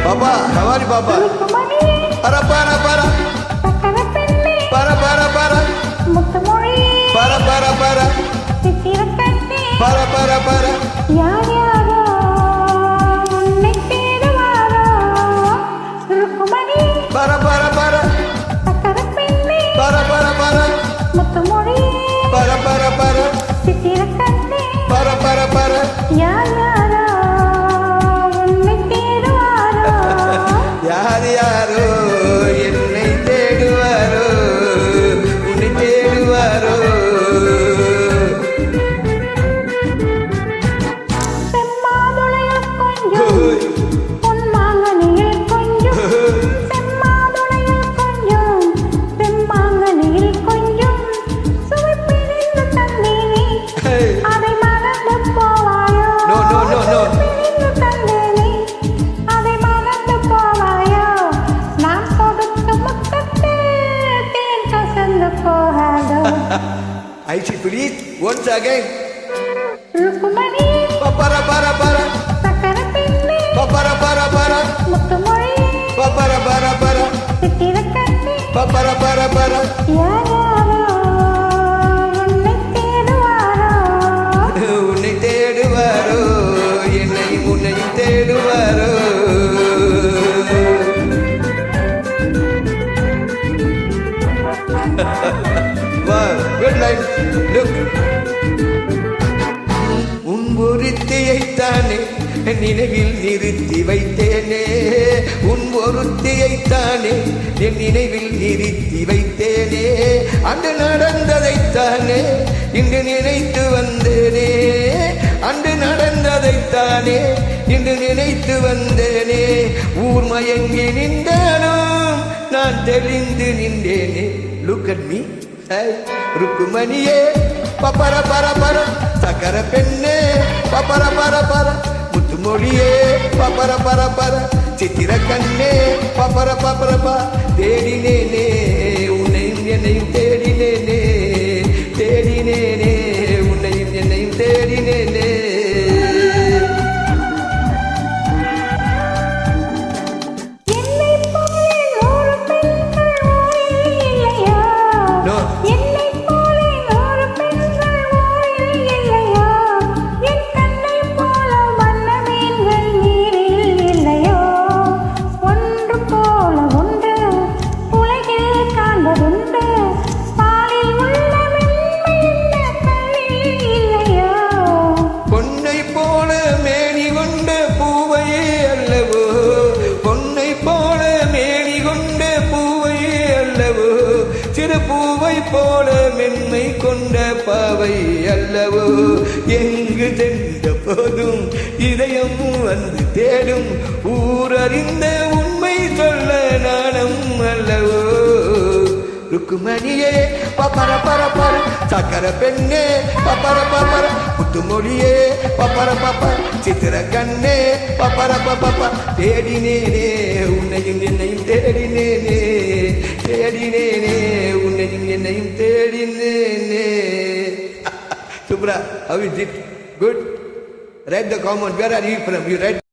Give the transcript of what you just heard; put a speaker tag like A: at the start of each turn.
A: Papa, how are you, Papa? Para, para, para. Para, para, para. Para, para, para. Para, para, para. Para, para, para. Para, para, para. Para, para, para. Para, para, para. யார் யாரோ என்னை தேடுவாரோ உன்னை தேடுவாரோ I should please once again. Para para para. Para para para. Para para para. Para para para. உன்னை தேடுவாரோ என்னை உன்னை தேடுவாரோ Wow, good night. Look. உன் ஒருத்தியைத்தானே நினைவில் நிறுத்தி வைத்தேனே உன் ஒருத்தியைத்தானே என் நினைவில் நிறுத்தி வைத்தேனே அன்று நடந்ததைத்தானே இன்று நினைத்து வந்தேனே அன்று நடந்ததைத்தானே இன்று நினைத்து வந்தேனே ஊர் மயங்கி நின்றாலும் நான் தெளிந்து நின்றேனே Look at me. ருக்குமணியே பப்பர பர பர சக்கர பெண்ணே பப்பர பர பர முத்துமொழியே பப்பர பர பர சித்திர கண்ணே பப்பர பப்பர பா தேடினேனே உன்னையும் என்னையும் தேடினேனே தேடினேனே உன்னையும் என்னையும் தேடினேனே சிறு பூவை போல மென்மை கொண்ட பாவை அல்லவோ எங்கு சென்ற போதும் இதயம் வந்து தேடும் ஊரறிந்த உண்மை சொல்ல நாணம் அல்லவோ ருக்குமணியே பப்பர பர பர சக்கர பெண்ணே பப்பர பப்பர முத்துமொழியே பப்பர பப்ப சித்திர கண்ணே பப்பர பப்ப தேடினேனே உன்னையும் என்னையும் தேடினேனே தேடினேனே உன்னையும் என்னையும் தேடினேனே Subra, how is it? Good? Write the comment. Where are you from? You write.